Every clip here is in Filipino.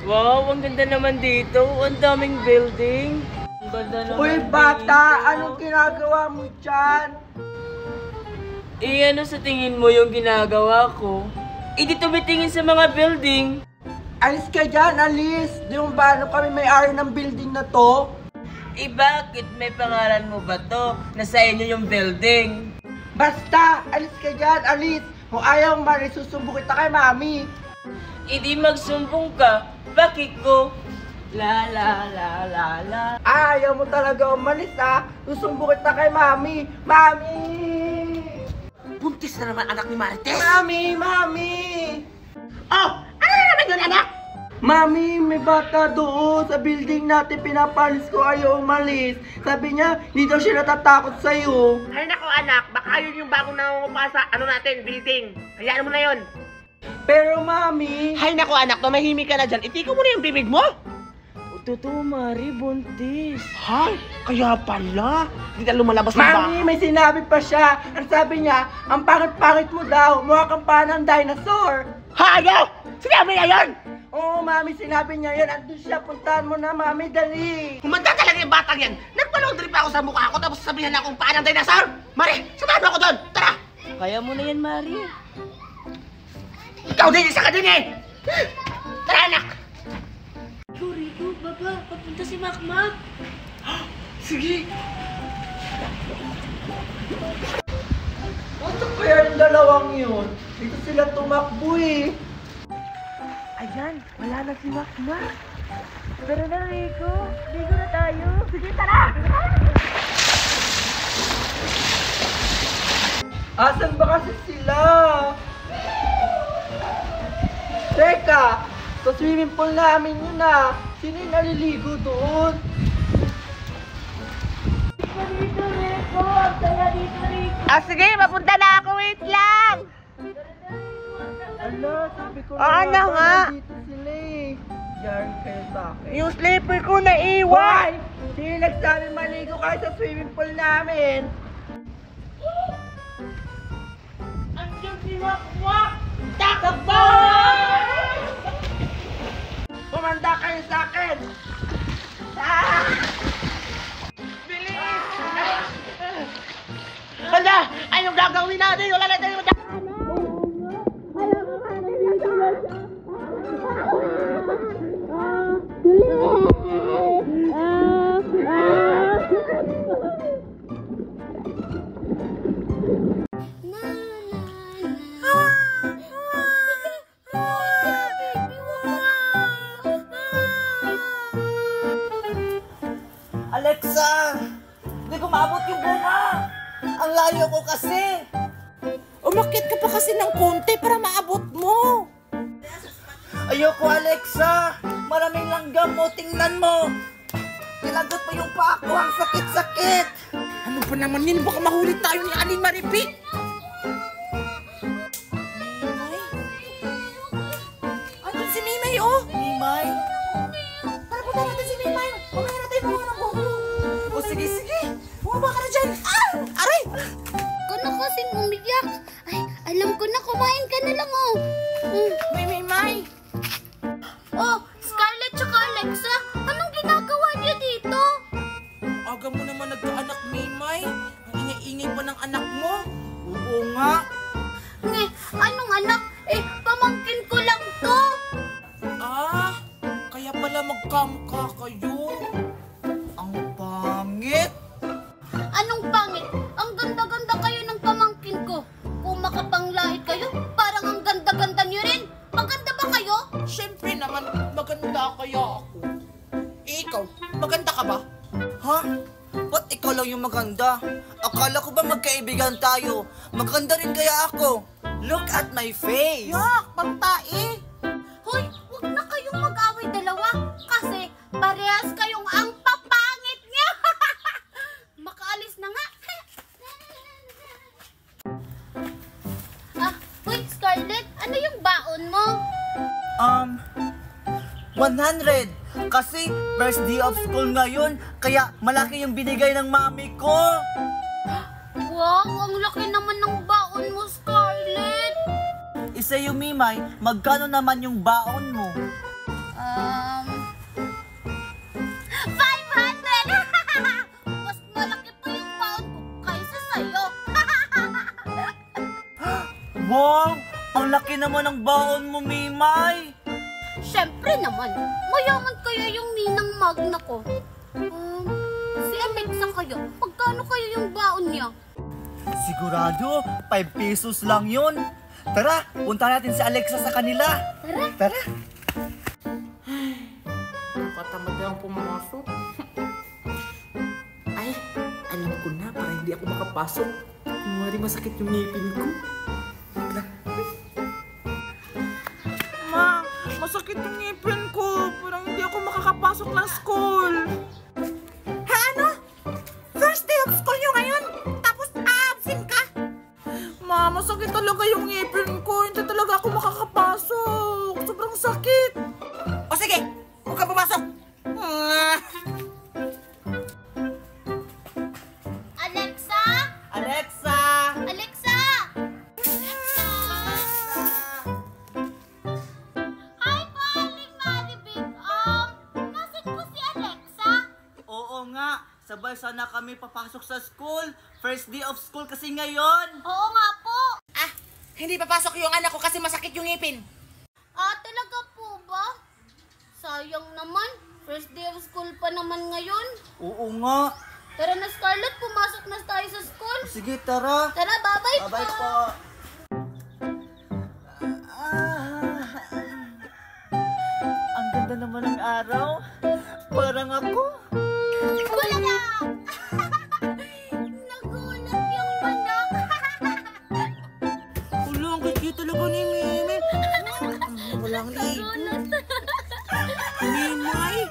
Wow, ang ganda naman dito. Ang daming building. Ang ganda naman. Uy, bata! Anong ginagawa mo dyan? Ano sa tingin mo yung ginagawa ko? Di tumitingin sa mga building. Alis ka dyan, alis! Di mo ba ano kami may-ari ng building na to? Bakit? May pangalan mo ba to? Nasa inyo yung building. Basta! Alis ka dyan, alis! Kung ayaw mo susumbo kita kay mami. Di magsumbong ka. Bakit ko? La la la la la. Ayaw mo talaga umalis ha? Susumbo kita kay mami. Mami! Buntis na naman anak ni Marites! Mami! Mami! Oh! Ano na naman yun, anak? Mami, may bata doon sa building natin, pinapalis ko, ayaw umalis. Sabi niya, hindi daw siya natatakot sa'yo. Ay nako anak, baka yun yung bagong namumupasa, natin, building. Hayaan mo na yun. Pero mami... Hay nako anak, tumahimik ka na dyan. Itiko mo na yung bibig mo. Totoo, Mari, buntis. Hay, kaya pala. Hindi na lumalabas ng baka. Mami, may sinabi pa siya. Ang sabi niya, ang pangit-pangit mo daw, mukha kang panang dinosaur. Hayo! Sinabi niya yun! Oo, mami, sinabi niya yun. Andun siya, puntahan mo na, mami, dali. Humanda talaga yung batang yan. Nagpalaundri pa ako sa mukha ko tapos sabihan akong paanang dinosaur. Mari, samahan mo ako doon. Tara! Kaya mo na yan, Mari. Ikaw din, isa ka din eh! Tara anak! Rico, baba, papunta si Makmak. Sige. Ano kaya yung dalawang yun? Dito sila tumakbo eh. Ayan, wala na si Makmak. Tara na, Rico. Ligo na tayo. Sige, tara! Asan ba kasi sila? Teka, sa swimming pool namin yun ah. Sino yung naliligo doon? Dito, Rico. Ang saya dito, Rico. Ah sige, mapunta na ako. Wait lang! Ala, sabi ko Ano nga? dito sila eh. Yari kayo sa akin. Yung slipper ko naiwan! Why? Sino nagsabi maligo kayo sa swimming pool namin? Andiyan si Wakwak! Takbo! Pumanda kayo sa akin! Bilis! Hala! Anong gagawin natin? Wala na tayo madaan! Alexa! Hindi ko maabot yung bunga! Ang layo ko kasi! Umakit ka pa kasi ng konti para maabot mo! Ayoko, Alexa! Maraming langgam mo, tingnan mo! Nilagot mo yung paa ko, ang sakit-sakit! Ano pa naman yun? Baka mahuli tayo ni Aling Maripit! Mimay? Ano si Mimay, oh? Mimay? Tara, punta natin si Mimay! Mamaya na tayo mga ng buko! O sige, sige! Bumaba ka na dyan! Ah! Aray! Ko na kasing umiyak. Ay, alam ko na, kumain ka na lang, oh. Mimay! Oh, Scarlett tsaka Alexa, anong ginagawa niyo dito? Aga mo naman nagkaanak, Mimay. Ang ingay-ingay pa ng anak mo. Oo nga! Anong anak? Pamangkin ko lang to. Ah, kaya pala magkamukha kayo. Ang pangit! Anong pangit? Ang ganda-ganda kayo ng pamangkin ko. Kung makapanglait kayo, parang ang ganda-ganda niyo rin. Maganda ba kayo? Siyempre naman, maganda kaya ako. Ikaw, maganda ka ba? Ha? Ba't ikaw lang yung maganda? Akala ko ba magkaibigan tayo? Maganda rin kaya ako? Look at my face! Yak, pangtae. Hoy, huwag na kayong mag-away dalawa. Kasi parehas kayong ang papangit niya. Makaalis na nga. Hoy, Scarlett, ano yung baon mo? 100! Kasi first day of school ngayon, kaya malaki yung binigay ng mami ko! Wow, ang laki naman ng baon mo, Scarlett. Isa yung Mimay, magkano naman yung baon mo? laki naman ang baon mo, Mimay. Siyempre naman, mayaman kaya yung ninang magna ko. Si Alexa kaya, pagkano kaya yung baon niya? Sigurado, 5 pesos lang yun. Tara, punta natin si Alexa sa kanila. Tara. Tara. Nakatamad na ang pumasok. Ay, alam ko na, para hindi ako makapasok. Kunwari masakit yung ngipin ko. Ma, masakit yung ngipin ko. Parang hindi ako makakapasok ng school. Ha, ano? First day of school nyo ngayon? Tapos absent ka? Ma, masakit talaga yung ngipin ko. Hindi talaga ako makakapasok. Sobrang sakit. O sige, huwag ka pumasok. Alexa? Alexa! Alexa! Alexa! Hi po, Aling Maribig. Nasaan po si Alexa? Oo nga, sabay sana kami papasok sa school. First day of school kasi ngayon. Oo nga po. Ah, hindi papasok yung anak ko kasi masakit yung ngipin. Talaga po ba? Sayang naman. First day of school pa naman ngayon. Oo nga. Tara na, Scarlett. Pumasok na tayo sa school. Sige, tara. Tara, bye-bye Bye-bye po. Ang ganda naman ng araw. Parang ako. Bulaga! Nagulat yung manok. Ulang, kikita talaga ni Mimi. Walang Nagulat. Mimay?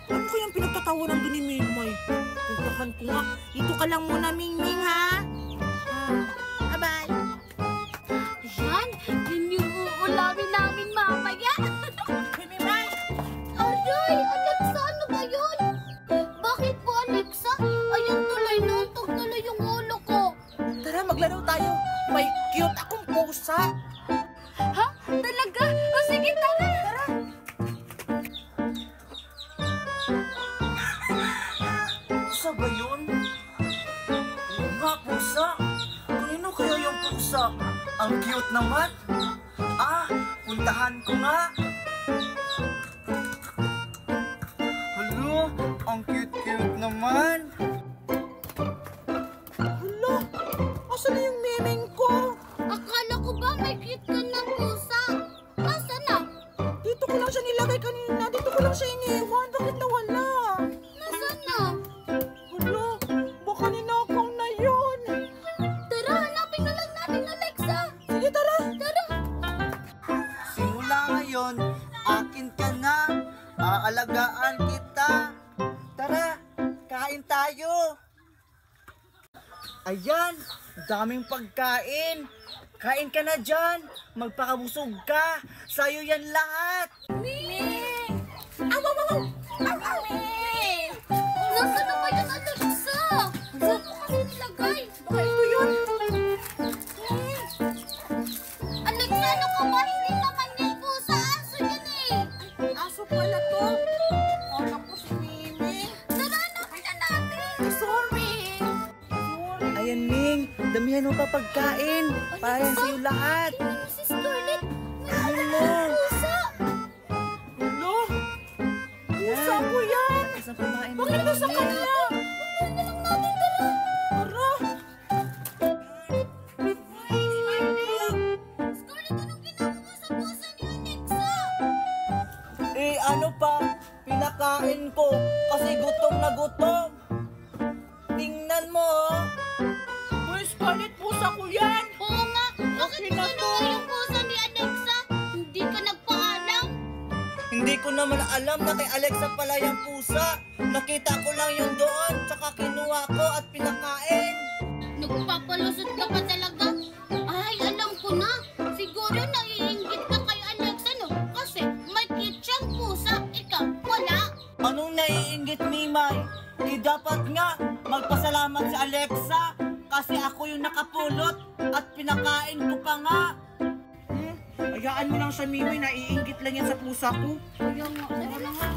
Ano kayang pinagtatawanan doon ni Mimay? Puntahan ko nga. Dito ka lang muna, Mingming, ha? Bye-bye. Yan, yun yung uulamin namin mamaya. Mimay! Aray, Alexa, ano ba yun? Bakit po, Alexa? Ayun tuloy, nauntog tuloy yung ulo ko. Tara, maglaro tayo. May cute akong pusa. Ha? Talaga? O sige, tara. Pusa ba yun? Oo nga, pusa. Kanino kaya yung pusa? Ang cute naman. Puntahan ko nga. Hello, ang cute-cute naman. Hala, asan na yung Miming ko? Akala ko ba may cute ka ng pusa? Nasaan na? Dito ko lang siya nilagay kanina. Dito ko lang siya iniwan. Bakit nawala? Nasaan na? Hala, baka ninakaw na yun. Tara, hanapin na lang natin, Alexa. Sige, tara. Tara. Simula ngayon, akin ka na. Aalagaan kita. Tara, kain tayo. Ayan, daming pagkain. Kain ka na dyan. Magpakabusog ka. Sa'yo yan lahat. Ming! Ming! Nasaan na ba yung Alexa? Saan mo kasi nilagay? Baka ito yun. Alexa, ano ka ba? Hindi naman yan pusa. Aso yan eh. Aso pala to. Kala ko si Mimi. Tara, hanapin na natin. Sorry. Ayan, Ming. Damihan mo pa pagkain. Para yan sa'yo lahat. Tingnan mo si Scarlett. May Hello. pusa. Hala, pusa ko yan. Isang kumain mo. Bakit nasa kanya? Huwag na lang natin, tara. Tara. Scarlett, anong ginagawa sa pusa ni Alexa? Ano pa? Pinakain ko. Kasi gutom na gutom. Tingnan mo, oh. Uy, Scarlett, pusa ko yan. Oo nga, bakit Okay na to. ginawa yung pusa ni Alexa? Hindi ka nagpaalam? Hindi ko naman alam na kay Alexa pala yung pusa. Nakita ko lang yung doon, tsaka kinuha ko at pinakain. Nagpapalusot ka pa talaga? Ay, alam ko na. Siguro naiinggit ka kay Alexa, no? Kasi may cute siyang pusa, ikaw wala. Anong naiinggit, Mimay? Di dapat nga magpasalamat si Alexa kasi ako yung nakapulot at pinakain ko pa nga. Hayaan mo lang siya, Mimi. Naiinggit lang yan sa pusa ko. Kaya nga, tara na nga.